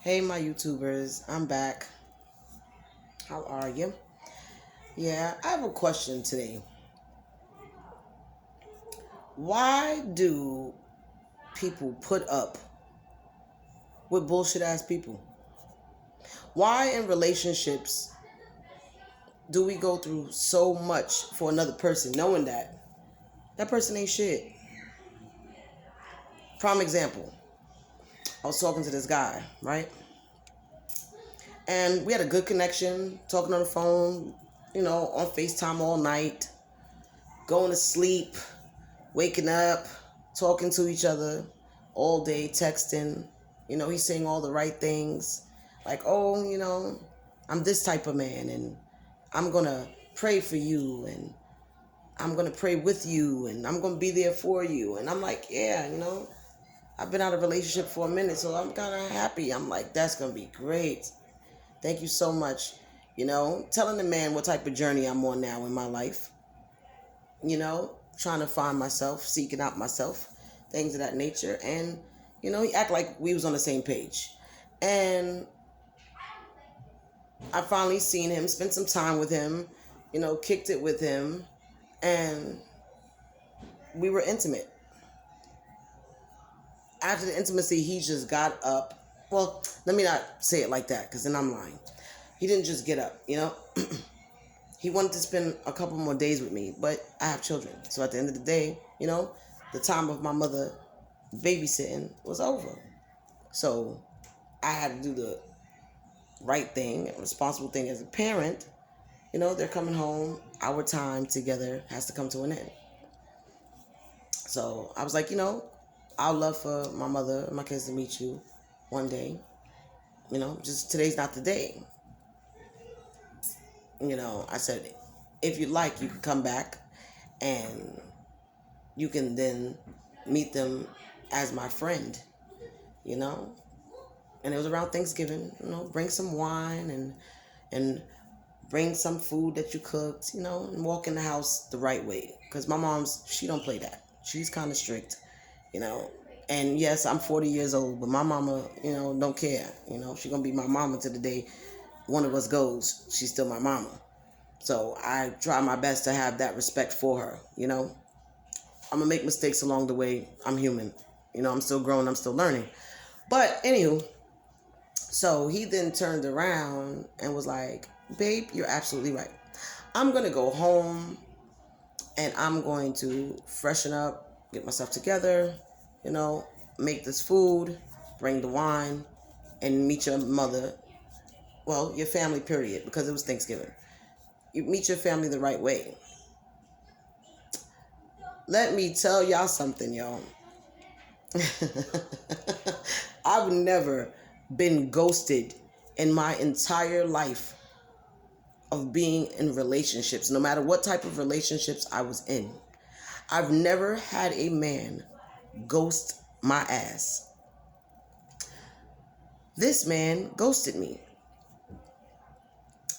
Hey, my YouTubers, I'm back. How are you? Yeah, I have a question today. Why do people put up with bullshit ass people? Why in relationships do we go through so much for another person knowing that person ain't shit? Prime example, I was talking to this guy, right? And we had a good connection, talking on the phone, on FaceTime all night, going to sleep, waking up, talking to each other all day, texting. He's saying all the right things. Like, oh, I'm this type of man and I'm going to pray for you and I'm going to pray with you and I'm going to be there for you. And I'm like, yeah, I've been out of a relationship for a minute, so I'm kind of happy. I'm like, that's going to be great. Thank you so much. Telling the man what type of journey I'm on now in my life. Trying to find myself, seeking out myself, things of that nature. And, he act like we was on the same page. And I finally seen him, spent some time with him, kicked it with him, and we were intimate. After the intimacy, he just got up. Well, let me not say it like that, because then I'm lying. He didn't just get up, He wanted to spend a couple more days with me, but I have children. So at the end of the day, the time of my mother babysitting was over. So I had to do the right thing, responsible thing as a parent. They're coming home. Our time together has to come to an end. So I was like, I'd love for my mother and my kids to meet you one day. Just today's not the day. I said, if you like, you can come back and you can then meet them as my friend, And it was around Thanksgiving, bring some wine and bring some food that you cooked, and walk in the house the right way. Because my mom's, she don't play that. She's kind of strict, And yes, I'm 40 years old, but my mama, don't care. She's going to be my mama to the day one of us goes. She's still my mama. So I try my best to have that respect for her, I'm going to make mistakes along the way. I'm human. I'm still growing. I'm still learning. But anywho, so he then turned around and was like, babe, you're absolutely right. I'm going to go home and I'm going to freshen up, get myself together, make this food, bring the wine, and meet your mother. Well, your family, period, because it was Thanksgiving. You meet your family the right way. Let me tell y'all something, y'all. I've never been ghosted in my entire life of being in relationships, no matter what type of relationships I was in. I've never had a man ghost my ass. This man ghosted me.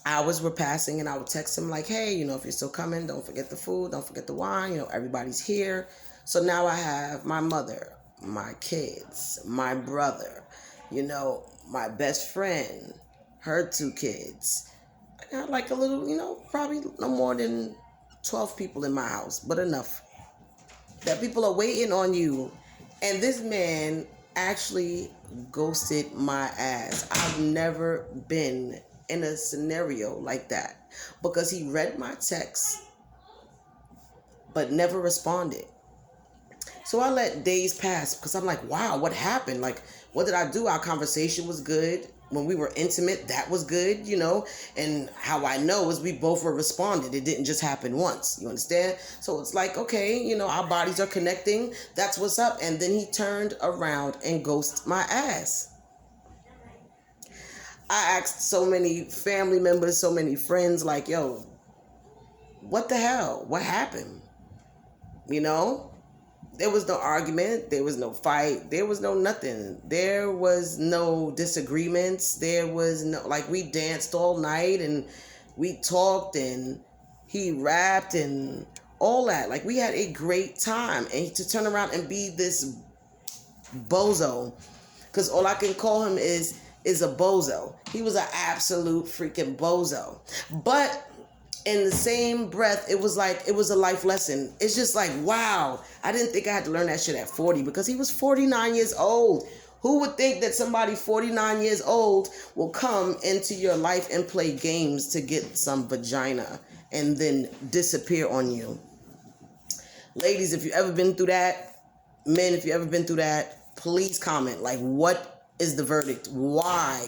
Hours were passing and I would text him like, hey, if you're still coming, don't forget the food, don't forget the wine, everybody's here. So now I have my mother, my kids, my brother, my best friend, her 2 kids. I got like a little, probably no more than 12 people in my house, but enough that people are waiting on you. And this man actually ghosted my ass. I've never been in a scenario like that because he read my text but never responded. So I let days pass because I'm like, wow, what happened? Like, what did I do? Our conversation was good. When we were intimate, that was good, and how I know is we both were responded. It didn't just happen once. You understand? So it's like, okay, our bodies are connecting. That's what's up. And then he turned around and ghosted my ass. I asked so many family members, so many friends, like, yo, what the hell? What happened? There was no argument. There was no fight. There was no nothing. There was no disagreements. There was no, like, we danced all night and we talked and he rapped and all that. Like, we had a great time. And to turn around and be this bozo, because all I can call him is is a bozo. He was an absolute freaking bozo. But in the same breath, it was a life lesson. It's just like, wow, I didn't think I had to learn that shit at 40 because he was 49 years old. Who would think that somebody 49 years old will come into your life and play games to get some vagina and then disappear on you? Ladies, if you've ever been through that, men, if you've ever been through that, please comment. Like, what is the verdict? Why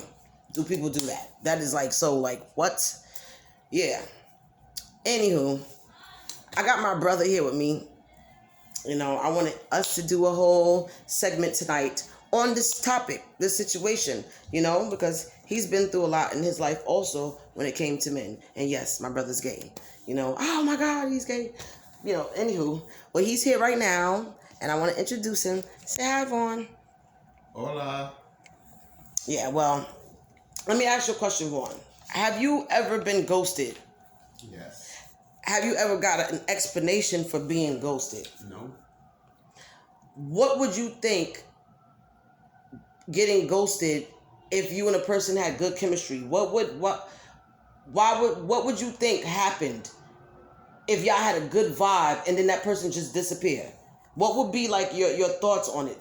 do people do that? That is like, so like, what? Yeah. Anywho, I got my brother here with me. You know, I wanted us to do a whole segment tonight on this topic, this situation, you know, because he's been through a lot in his life also when it came to men. And yes, my brother's gay. You know, oh my God, he's gay. You know, anywho, well, he's here right now, and I want to introduce him. Say hi, Vaughn. Hola. Yeah, well, let me ask you a question, Vaughn. Have you ever been ghosted? Yes. Have you ever got an explanation for being ghosted? No. What would you think getting ghosted if you and a person had good chemistry? What would you think happened if y'all had a good vibe and then that person just disappeared? What would be like your thoughts on it?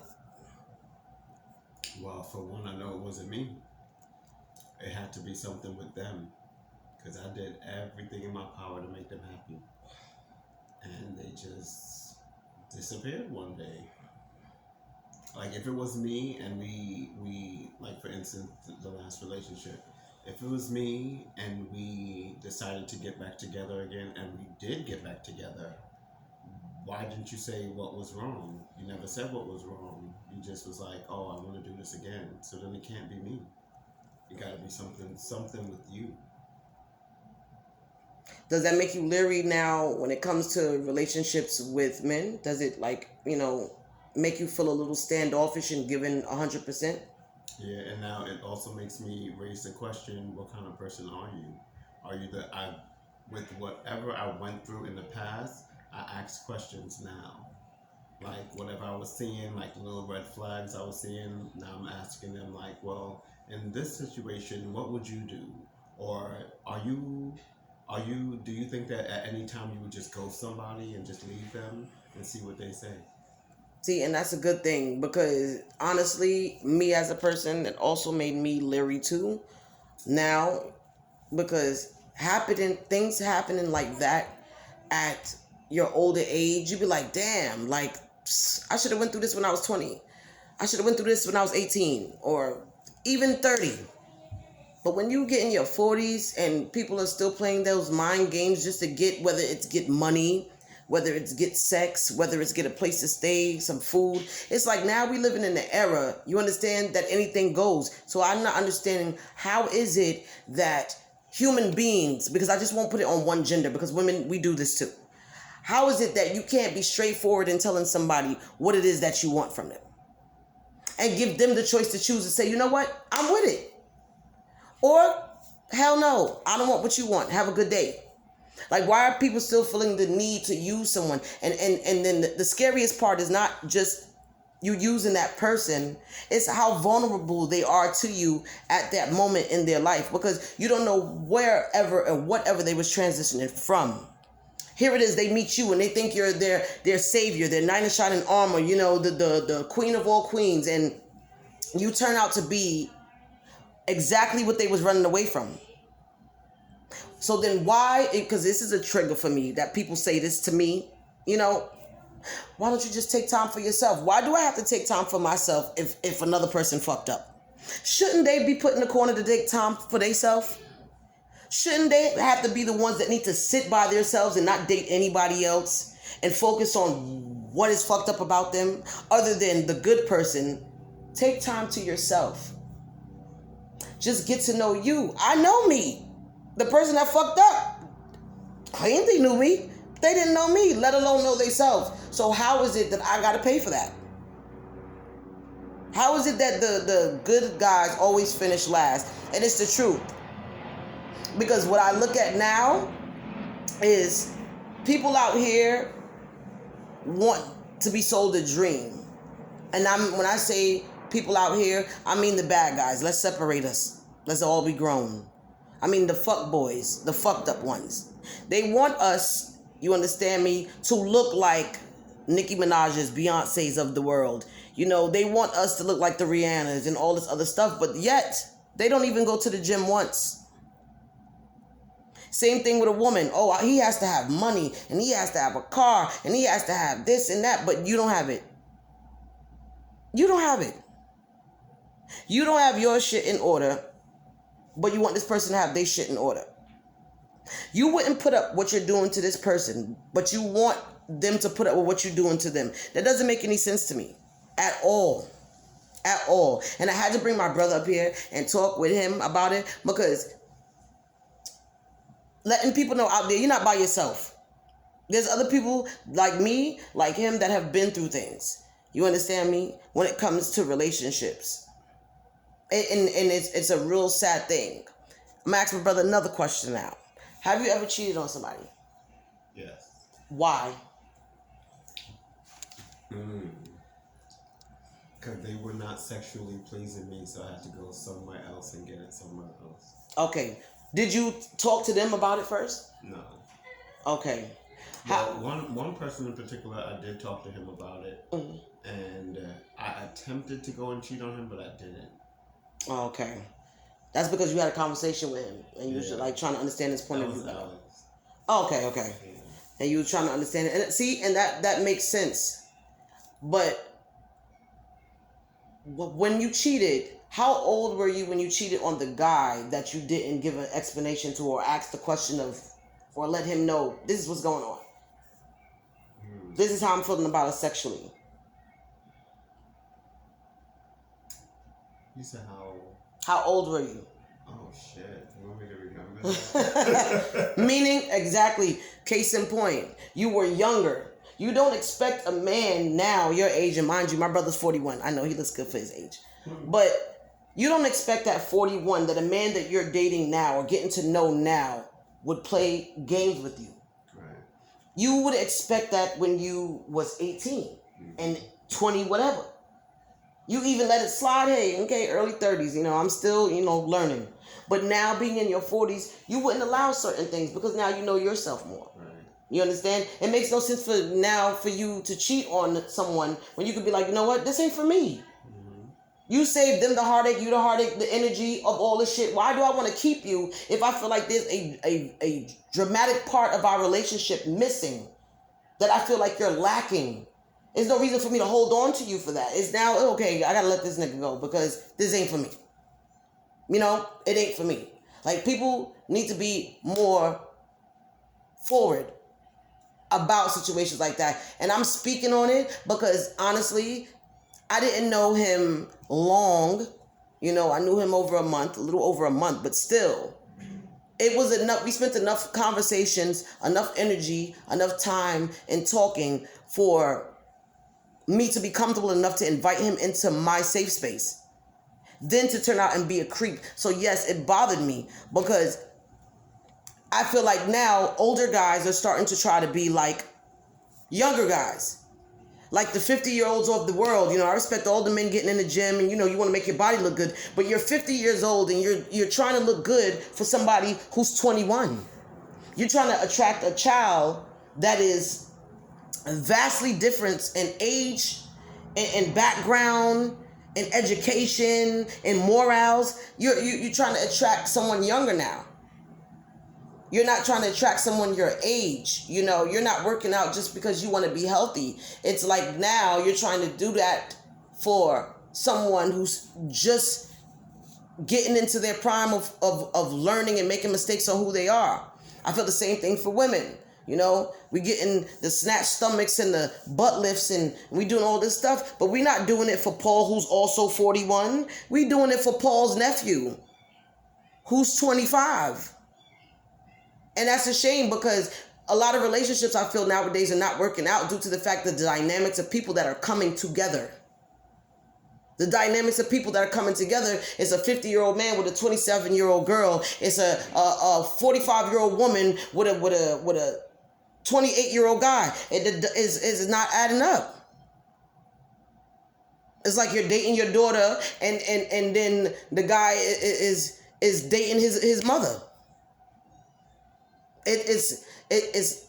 Well, for one, I know it wasn't me. It had to be something with them, because I did everything in my power to make them happy, and they just disappeared one day. Like, if it was me and we like, for instance, the last relationship, if it was me and we decided to get back together again, and we did get back together, why didn't you say what was wrong? You never said what was wrong. You just was like, oh, I want to do this again. So then it can't be me. It got to be something with you. Does that make you leery now when it comes to relationships with men? Does it, like, you know, make you feel a little standoffish and giving 100%? Yeah, and now it also makes me raise the question, what kind of person are you? Are you with whatever I went through in the past, I ask questions now. Like, whatever I was seeing, like little red flags I was seeing, now I'm asking them, like, well, in this situation, what would you do? Or do you think that at any time you would just ghost somebody and just leave them and see what they say? See, and that's a good thing, because honestly, me as a person, it also made me leery too. Now, because things happening like that at your older age, you'd be like, damn, like, I should have went through this when I was 20. I should have went through this when I was 18 or even 30. But when you get in your 40s and people are still playing those mind games just to get, whether it's get money, whether it's get sex, whether it's get a place to stay, some food. It's like, now we living in the era, you understand, that anything goes. So I'm not understanding, how is it that human beings, because I just won't put it on one gender, because women, we do this too. How is it that you can't be straightforward in telling somebody what it is that you want from them? And give them the choice to choose and say, you know what, I'm with it. Or, hell no, I don't want what you want. Have a good day. Like, why are people still feeling the need to use someone? And then the scariest part is not just you using that person. It's how vulnerable they are to you at that moment in their life, because you don't know wherever or whatever they was transitioning from. Here it is, they meet you and they think you're their savior, their knight in shining armor, you know, the queen of all queens, and you turn out to be exactly what they was running away from. So then why, because this is a trigger for me, that people say this to me, you know, why don't you just take time for yourself? Why do I have to take time for myself if another person fucked up? Shouldn't they be put in the corner to take time for themselves? Shouldn't they have to be the ones that need to sit by themselves and not date anybody else and focus on what is fucked up about them other than the good person? Take time to yourself. Just get to know you. I know me. The person that fucked up claimed they knew me. They didn't know me, let alone know themselves. So how is it that I got to pay for that? How is it that the good guys always finish last? And it's the truth. Because what I look at now is people out here want to be sold a dream. And when I say people out here, I mean the bad guys. Let's separate us. Let's all be grown. I mean the fuck boys, the fucked up ones. They want us, you understand me, to look like Nicki Minaj's, Beyonce's of the world. You know, they want us to look like the Rihannas and all this other stuff, but yet they don't even go to the gym once. Same thing with a woman. Oh, he has to have money, and he has to have a car, and he has to have this and that, but you don't have it. You don't have it. You don't have your shit in order, but you want this person to have their shit in order. You wouldn't put up what you're doing to this person, but you want them to put up with what you're doing to them. That doesn't make any sense to me at all. At all. And I had to bring my brother up here and talk with him about it, because letting people know out there, you're not by yourself. There's other people like me, like him, that have been through things. You understand me? When it comes to relationships. And it's a real sad thing. I'm going to ask my brother another question now. Have you ever cheated on somebody? Yes. Why? Because they were not sexually pleasing me, so I had to go somewhere else and get it somewhere else. Okay. Did you talk to them about it first? No. Okay. Well, one person in particular, I did talk to him about it, and I attempted to go and cheat on him, but I didn't. Okay. That's because you had a conversation with him, and you were like trying to understand his point of view. Okay. Yeah. And you were trying to understand it, and see, and that makes sense. But when you cheated, how old were you when you cheated on the guy that you didn't give an explanation to, or ask the question of, or let him know this is what's going on? This is how I'm feeling about it sexually. You said how old? How old were you? Oh shit! You want me to remember? Meaning, exactly. Case in point, you were younger. You don't expect a man now your age, and mind you, my brother's 41. I know he looks good for his age, but you don't expect at 41 that a man that you're dating now or getting to know now would play games with you. Right. You would expect that when you was 18 and 20, whatever. You even let it slide. Hey, okay, early 30s, I'm still, learning. But now being in your 40s, you wouldn't allow certain things because now you know yourself more. Right. You understand? It makes no sense for you to cheat on someone when you could be like, you know what? This ain't for me. You save them the heartache, you the heartache, the energy of all this shit. Why do I want to keep you if I feel like there's a dramatic part of our relationship missing that I feel like you're lacking? There's no reason for me to hold on to you for that. It's now, okay, I got to let this nigga go because this ain't for me. It ain't for me. Like, people need to be more forward about situations like that. And I'm speaking on it because, honestly, I didn't know him long. I knew him over a little over a month, but still, it was enough. We spent enough conversations, enough energy, enough time in talking for me to be comfortable enough to invite him into my safe space. Then to turn out and be a creep. So yes, it bothered me because I feel like now older guys are starting to try to be like younger guys. Like the 50-year-olds of the world. I respect all the men getting in the gym and, you want to make your body look good. But you're 50 years old and you're trying to look good for somebody who's 21. You're trying to attract a child that is vastly different in age, in background, in education, in morals. You're trying to attract someone younger now. You're not trying to attract someone your age. You're not working out just because you want to be healthy. It's like now you're trying to do that for someone who's just getting into their prime of learning and making mistakes on who they are. I feel the same thing for women. We getting the snatch stomachs and the butt lifts and we doing all this stuff, but we're not doing it for Paul, who's also 41. We doing it for Paul's nephew, who's 25. And that's a shame because a lot of relationships I feel nowadays are not working out due to the fact that the dynamics of people that are coming together. The dynamics of people that are coming together is a 50-year-old man with a 27-year-old girl. It's a 45-year-old woman with a 28-year-old guy. It is not adding up. It's like you're dating your daughter, and then the guy is dating his mother. It's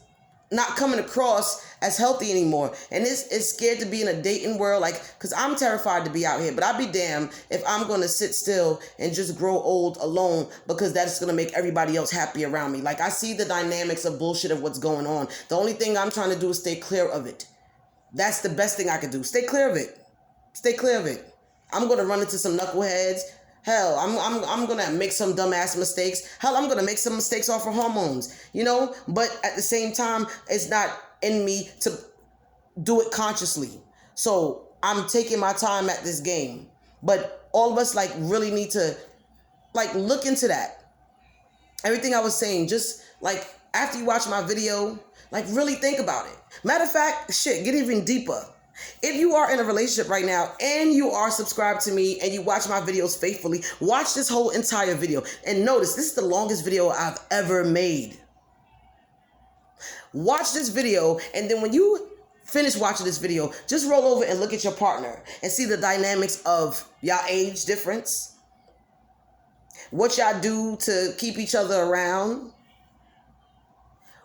not coming across as healthy anymore, and it's scared to be in a dating world, like, because I'm terrified to be out here, but I'd be damned if I'm going to sit still and just grow old alone, because that's going to make everybody else happy around me. Like, I see the dynamics of bullshit of what's going on. The only thing I'm trying to do is stay clear of it. That's the best thing I could do. Stay clear of it. Stay clear of it. I'm going to run into some knuckleheads. Hell, I'm going to make some dumbass mistakes. Hell, I'm going to make some mistakes off of hormones, you know? But at the same time, it's not in me to do it consciously. So I'm taking my time at this game. But all of us, like, really need to, like, look into that. Everything I was saying, just, like, after you watch my video, like, really think about it. Matter of fact, shit, get even deeper. If you are in a relationship right now and you are subscribed to me and you watch my videos faithfully, watch this whole entire video. And notice, this is the longest video I've ever made. Watch this video, and then when you finish watching this video, just roll over and look at your partner and see the dynamics of y'all age difference, what y'all do to keep each other around,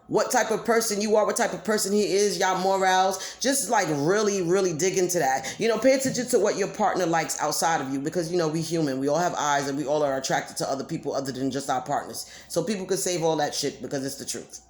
what type of person you are, what type of person he is, y'all morals. Just, like, really, really dig into that. You know, pay attention to what your partner likes outside of you, because, you know, we human. We all have eyes, and we all are attracted to other people other than just our partners. So people could save all that shit because it's the truth.